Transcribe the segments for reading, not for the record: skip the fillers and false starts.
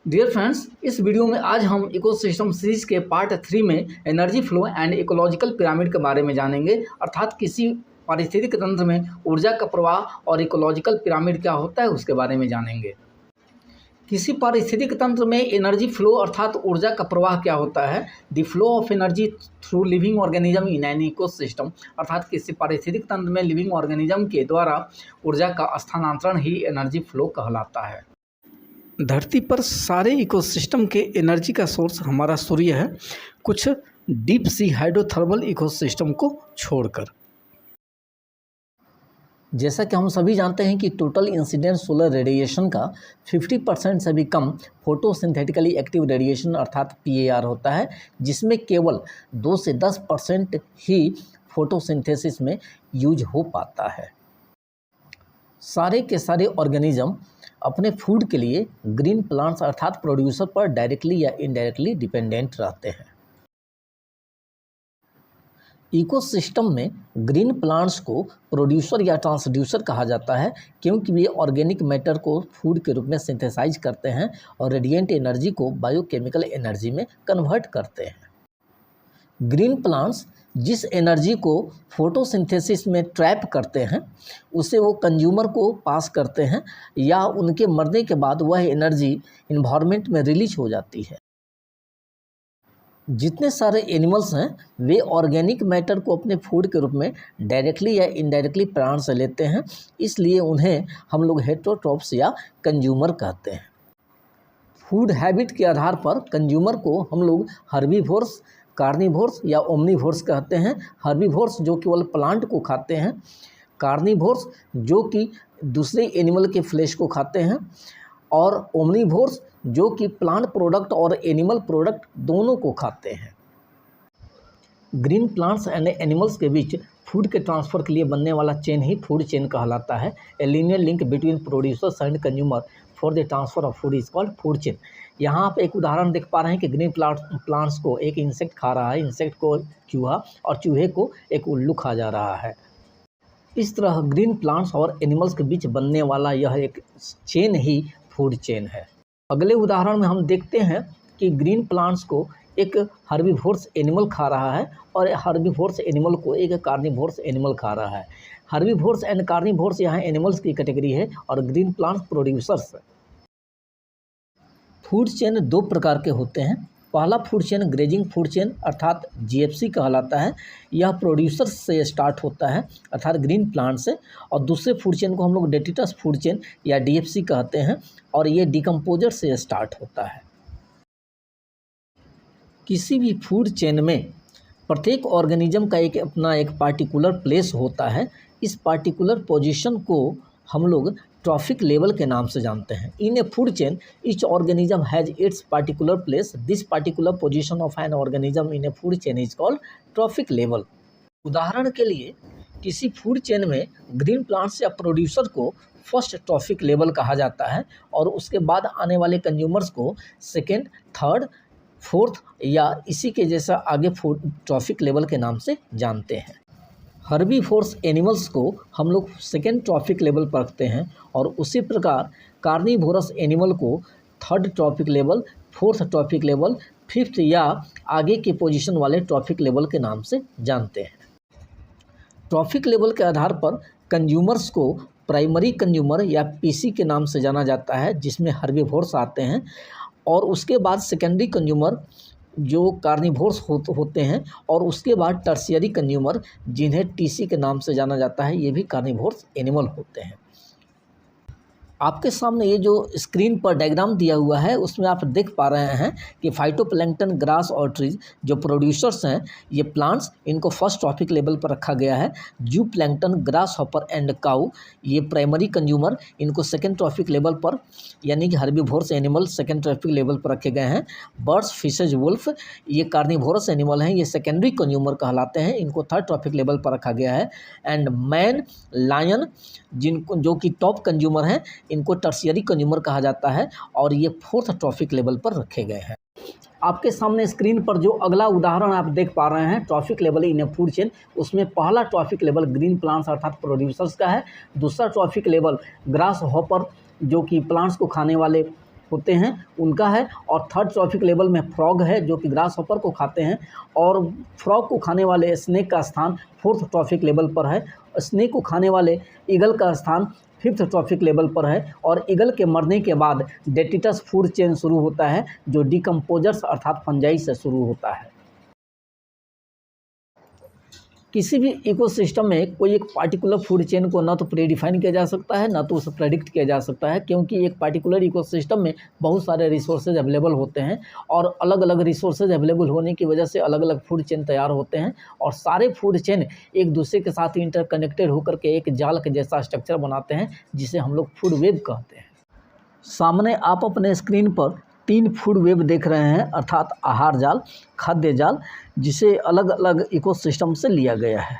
Dear friends, इस video में आज हम इकोसिस्टम सीरीज के पार्ट 3 में energy flow and ecological pyramid के बारे में जानेंगे। अर्थात किसी पारिस्थितिक तंत्र में ऊर्जा का प्रवाह और इकोलॉजिकल पिरामिड क्या होता है उसके बारे में जानेंगे। किसी पारिस्थितिक तंत्र में एनर्जी फ्लो अर्थात ऊर्जा का प्रवाह क्या होता है। The flow of energy through living organism in an ecosystem, अर्थात किसी पारिस्थितिक तंत्र में लिविंग ऑर्गेनिज्म के द्वारा ऊर्जा का स्थानांतरण ही एनर्जी फ्लो कहलाता है। धरती पर सारे इकोसिस्टम के एनर्जी का सोर्स हमारा सूर्य है, कुछ डीप सी हाइड्रोथर्मल इकोसिस्टम को छोड़कर। जैसा कि हम सभी जानते हैं कि टोटल इंसिडेंट सोलर रेडिएशन का 50% से भी कम फोटोसिंथेटिकली एक्टिव रेडिएशन अर्थात PAR होता है, जिसमें केवल 2 से 10% ही फोटोसिंथेसिस में यूज हो पाता है। सारे के सारे ऑर्गेनिज्म अपने फूड के लिए ग्रीन प्लांट्स अर्थात प्रोड्यूसर पर डायरेक्टली या इनडायरेक्टली डिपेंडेंट रहते हैं। इकोसिस्टम में ग्रीन प्लांट्स को प्रोड्यूसर या ट्रांसड्यूसर कहा जाता है, क्योंकि वे ऑर्गेनिक मैटर को फूड के रूप में सिंथेसाइज करते हैं और रेडिएंट एनर्जी को बायोकेमिकल एनर्जी में कन्वर्ट करते हैं। ग्रीन प्लांट्स जिस एनर्जी को फोटोसिंथेसिस में ट्रैप करते हैं उसे वो कंज्यूमर को पास करते हैं या उनके मरने के बाद वह एनर्जी इन्वायरमेंट में रिलीज हो जाती है। जितने सारे एनिमल्स हैं वे ऑर्गेनिक मैटर को अपने फूड के रूप में डायरेक्टली या इनडायरेक्टली प्राण से लेते हैं, इसलिए उन्हें हम लोग हेटेरोट्रोफ्स या कंज्यूमर कहते हैं। फूड हैबिट के आधार पर कंज्यूमर को हम लोग हर्बीवोर्स, कार्निवोर्स या ओमनीवोर्स कहते हैं। हर्बीवोर्स जो केवल प्लांट को खाते हैं, कार्निवोर्स जो कि दूसरे एनिमल के फ्लेश को खाते हैं, और ओमनीवोर्स जो कि प्लांट प्रोडक्ट और एनिमल प्रोडक्ट दोनों को खाते हैं। ग्रीन प्लांट्स एंड एनिमल्स के बीच फूड के ट्रांसफ़र के लिए बनने वाला चेन ही फूड चेन कहलाता है। A linear link between producers and consumer for the transfer of food is called food chain. यहाँ आप एक उदाहरण देख पा रहे हैं कि ग्रीन प्लांट्स को एक इंसेक्ट खा रहा है, इंसेक्ट को चूहा और चूहे को एक उल्लू खा जा रहा है। इस तरह ग्रीन प्लांट्स और एनिमल्स के बीच बनने वाला यह एक चेन ही फूड चेन है। अगले उदाहरण में हम देखते हैं कि ग्रीन प्लांट्स को एक हर्बीवोर्स एनिमल खा रहा है और हर्बीवोर्स एनिमल को एक कार्निवोर्स एनिमल खा रहा है। हर्बीवोर्स एंड कार्निवोर्स यहाँ एनिमल्स की कैटेगरी है और green plants producers. Food chain 2 प्रकार के होते हैं। पहला food chain grazing food chain अर्थात GFC कहलाता है। यह प्रोड्यूसर से स्टार्ट होता है अर्थात ग्रीन प्लांट से, और दूसरे फूड चेन को हम लोग डेट्रिटस फूड चेन या DFC कहते हैं और ये डिकम्पोजर से स्टार्ट होता है। किसी भी फूड चेन में प्रत्येक ऑर्गेनिज्म का अपना एक पार्टिकुलर प्लेस होता है। इस पार्टिकुलर पोजीशन को हम लोग ट्रॉफिक लेवल के नाम से जानते हैं। In a food chain each organism has its particular place. This particular position of an organism in a food chain is called trophic level. उदाहरण के लिए किसी फूड चेन में ग्रीन प्लांट्स या प्रोड्यूसर को फर्स्ट ट्रॉफिक लेवल कहा जाता है और उसके बाद आने वाले कंज्यूमर्स को सेकेंड, थर्ड, फोर्थ या इसी के जैसा आगे ट्रॉफिक लेवल के नाम से जानते हैं। हर्बीवोर्स एनिमल्स को हम लोग सेकेंड ट्रॉफिक लेवल पर रखते हैं और उसी प्रकार कार्निवोरस एनिमल को third trophic level, fourth trophic level, fifth या आगे के पोजीशन वाले ट्रॉफिक लेवल के नाम से जानते हैं। ट्रॉफिक लेवल के आधार पर कंज्यूमर्स को प्राइमरी कंज्यूमर या PC के नाम से जाना जाता है, जिसमें हर्बीवोर्स आते हैं, और उसके बाद सेकेंडरी कंज्यूमर जो कार्निवोर्स होते हैं, और उसके बाद टर्शियरी कंज्यूमर जिन्हें TC के नाम से जाना जाता है, ये भी कार्निवोर्स एनिमल होते हैं। आपके सामने ये जो स्क्रीन पर डायग्राम दिया हुआ है उसमें आप देख पा रहे हैं कि फाइटोप्लैंक्टन, ग्रास और ट्रीज जो प्रोड्यूसर्स हैं, ये प्लांट्स, इनको फर्स्ट ट्रॉफिक लेवल पर रखा गया है। Zooplankton, grasshopper and cow ये प्राइमरी कंज्यूमर, इनको सेकेंड ट्रॉफिक लेवल पर यानी कि herbivorous animal second trophic level पर रखे गए हैं। बर्ड्स, फिशेज, वुल्फ ये कार्निवोरस एनिमल हैं, ये सेकेंडरी कंज्यूमर कहलाते हैं, इनको थर्ड ट्रॉफिक लेवल पर रखा गया है। एंड मैन, लायन जिनको जो कि टॉप कंज्यूमर हैं, इनको टर्शियरी कंज्यूमर कहा जाता है और ये फोर्थ ट्रॉफिक लेवल पर रखे गए हैं। आपके सामने स्क्रीन पर जो अगला उदाहरण आप देख पा रहे हैं trophic level in a food chain, उसमें पहला ट्रॉफिक लेवल ग्रीन प्लांट्स अर्थात प्रोड्यूसर्स का है। दूसरा ट्रॉफिक लेवल ग्रास हॉपर जो कि प्लांट्स को खाने वाले होते हैं उनका है, और थर्ड ट्रॉफिक लेवल में फ्रॉग है जो कि ग्रास हॉपर को खाते हैं, और फ्रॉग को खाने वाले स्नेक का स्थान फोर्थ ट्रॉफिक लेवल पर है, स्नेक को खाने वाले ईगल का स्थान फिफ्थ ट्रॉफिक लेवल पर है, और ईगल के मरने के बाद डेटिटस फूड चेन शुरू होता है जो डिकम्पोजर्स अर्थात फंजाई से शुरू होता है। किसी भी इकोसिस्टम में कोई एक पार्टिकुलर फूड चेन को ना तो प्रीडिफाइन किया जा सकता है ना तो उसे प्रेडिक्ट किया जा सकता है, क्योंकि एक पार्टिकुलर इकोसिस्टम में बहुत सारे रिसोर्सेज अवेलेबल होते हैं, और अलग अलग रिसोर्सेज अवेलेबल होने की वजह से अलग अलग फूड चेन तैयार होते हैं, और सारे फूड चेन एक दूसरे के साथ इंटरकनेक्टेड होकर के एक जाल के जैसा स्ट्रक्चर बनाते हैं जिसे हम लोग फूड वेब कहते हैं। सामने आप अपने स्क्रीन पर 3 फूड वेब देख रहे हैं, अर्थात आहार जाल, खाद्य जाल, जिसे अलग अलग इकोसिस्टम से लिया गया है।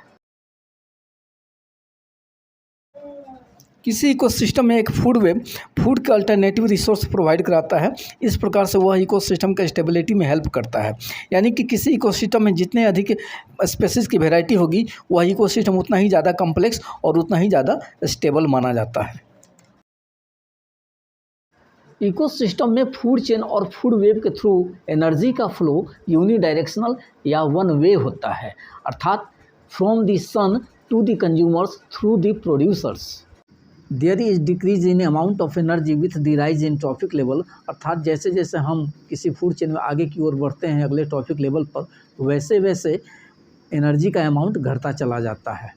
किसी इकोसिस्टम में एक फूड वेब फूड के अल्टरनेटिव रिसोर्स प्रोवाइड कराता है। इस प्रकार से वह इकोसिस्टम के स्टेबिलिटी में हेल्प करता है, यानी कि किसी इकोसिस्टम में जितने अधिक स्पेसीज की वैरायटी होगी वह इकोसिस्टम उतना ही ज़्यादा कॉम्प्लेक्स और उतना ही ज़्यादा स्टेबल माना जाता है। इकोसिस्टम में फूड चेन और फूड वेब के थ्रू एनर्जी का फ्लो यूनिडायरेक्शनल या वन वे होता है, अर्थात from the sun to the consumers through the producers. There is decrease in amount of energy with the rise in trophic level, अर्थात जैसे जैसे हम किसी फूड चेन में आगे की ओर बढ़ते हैं अगले ट्रॉफिक लेवल पर, वैसे वैसे एनर्जी का अमाउंट घटता चला जाता है।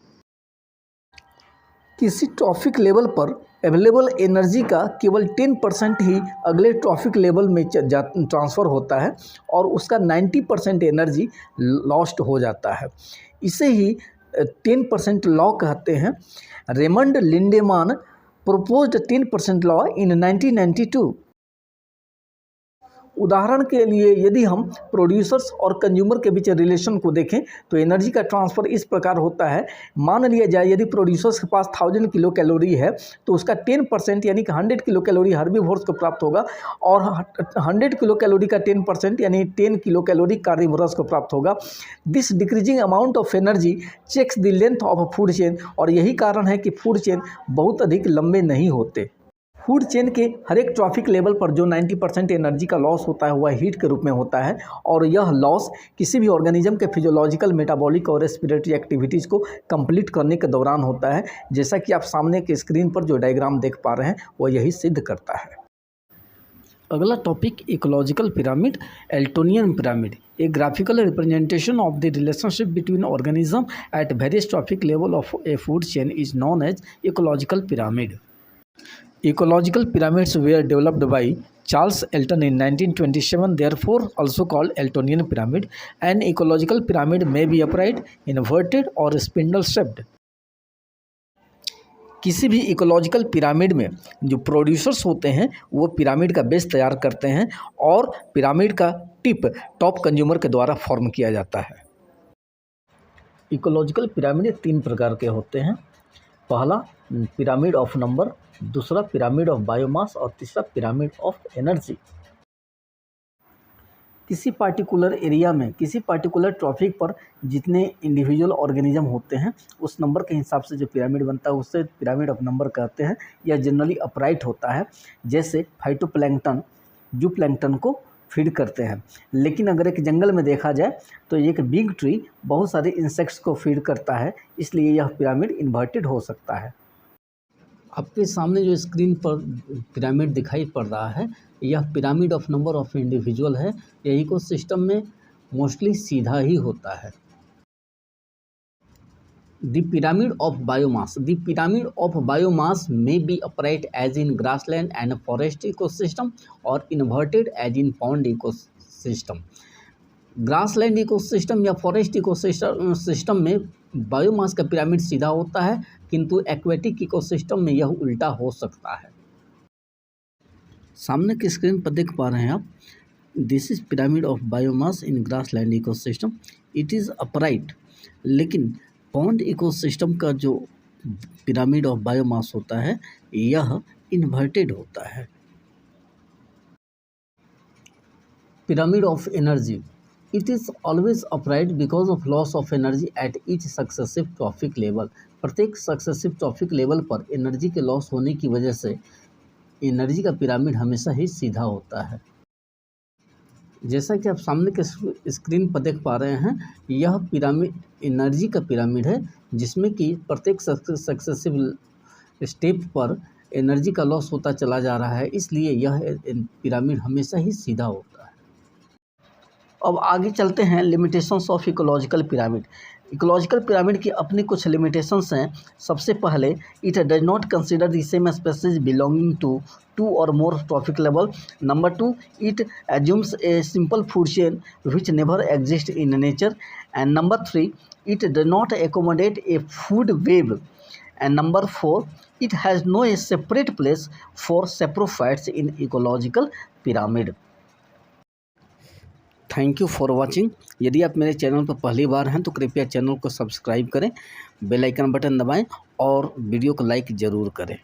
किसी ट्रॉफिक लेवल पर अवेलेबल एनर्जी का केवल 10% ही अगले ट्रॉफिक लेवल में ट्रांसफ़र होता है और उसका 90% एनर्जी लॉस्ट हो जाता है। इसे ही 10% लॉ कहते हैं। Raymond Lindeman proposed 10% law in 1992। उदाहरण के लिए यदि हम प्रोड्यूसर्स और कंज्यूमर के बीच रिलेशन को देखें तो एनर्जी का ट्रांसफ़र इस प्रकार होता है। मान लिया जाए यदि प्रोड्यूसर्स के पास 1000 किलो कैलोरी है तो उसका 10% यानी कि 100 किलो कैलोरी हर्बीवोर्स को प्राप्त होगा, और 100 किलो कैलोरी का 10% यानी 10 किलो कैलोरी कार्निवोरस को प्राप्त होगा। This decreasing amount of energy checks the length of food chain, और यही कारण है कि फूड चेन बहुत अधिक लंबे नहीं होते। फूड चेन के हर एक ट्रॉफिक लेवल पर जो 90% एनर्जी का लॉस होता है वह हीट के रूप में होता है, और यह लॉस किसी भी ऑर्गेनिज्म के फिजियोलॉजिकल, मेटाबॉलिक और रेस्पिरेटरी एक्टिविटीज़ को कंप्लीट करने के दौरान होता है। जैसा कि आप सामने के स्क्रीन पर जो डायग्राम देख पा रहे हैं वह यही सिद्ध करता है। अगला topic ecological pyramid, Eltonian pyramid, a graphical representation of the relationship between organism at various trophic level of a food chain is known as ecological pyramid. Ecological pyramids were developed by Charles Elton in 1927, therefore also called Eltonian pyramid. An ecological pyramid may be upright, inverted or spindle shaped. किसी भी ecological pyramid में जो producers होते हैं वो pyramid का base तैयार करते हैं और पिरामिड का टिप टॉप कंज्यूमर के द्वारा फॉर्म किया जाता है। इकोलॉजिकल पिरामिड 3 प्रकार के होते हैं। पहला पिरामिड ऑफ नंबर, दूसरा पिरामिड ऑफ बायोमास और तीसरा पिरामिड ऑफ एनर्जी। किसी पार्टिकुलर एरिया में, किसी पार्टिकुलर ट्रॉफिक पर जितने इंडिविजुअल ऑर्गेनिज्म होते हैं उस नंबर के हिसाब से जो पिरामिड बनता है उससे पिरामिड ऑफ नंबर कहते हैं। यह जनरली अपराइट होता है, जैसे फाइटोप्लैंक्टन जूप्लैंक्टन को फीड करते हैं। लेकिन अगर एक जंगल में देखा जाए तो एक बिग ट्री बहुत सारे इंसेक्ट्स को फीड करता है, इसलिए यह पिरामिड इन्वर्टेड हो सकता है। आपके सामने जो स्क्रीन पर पिरामिड दिखाई पड़ रहा है यह pyramid of number of individual है। यह इकोसिस्टम में मोस्टली सीधा ही होता है। The pyramid of biomass. The pyramid of biomass may be upright as in grassland and forest ecosystem or inverted as in pond ecosystem. Grassland ecosystem या forest ecosystem में biomass का pyramid सीधा होता है, किंतु एक्वेटिक इकोसिस्टम में यह उल्टा हो सकता है। सामने की स्क्रीन पर देख पा रहे हैं आप, this is pyramid of biomass in grassland ecosystem. It is upright, लेकिन पॉन्ड इकोसिस्टम का जो पिरामिड ऑफ बायोमास होता है यह इन्वर्टेड होता है। Pyramid of energy, it is always upright because of loss of energy at each successive trophic level. प्रत्येक successive trophic level पर एनर्जी के लॉस होने की वजह से एनर्जी का पिरामिड हमेशा ही सीधा होता है। जैसा कि आप सामने के स्क्रीन पर देख पा रहे हैं, यह पिरामिड एनर्जी का पिरामिड है, जिसमें कि प्रत्येक सक्सेसिव स्टेप पर एनर्जी का लॉस होता चला जा रहा है, इसलिए यह पिरामिड हमेशा ही सीधा होता है। अब आगे चलते हैं limitations of ecological pyramid. Ecological pyramid की अपनी कुछ लिमिटेशंस हैं। सबसे पहले, it does not consider the same species belonging to 2 or more trophic level. Number 2, it assumes a simple food chain which never exists in nature. And number 3, it does not accommodate a food web. And number 4, it has no separate place for saprophytes in ecological pyramid. Thank you for watching. यदि आप मेरे channel पर पहली बार हैं तो कृपया channel को subscribe करें, बेल आइकन बटन दबाएं और वीडियो को लाइक ज़रूर करें।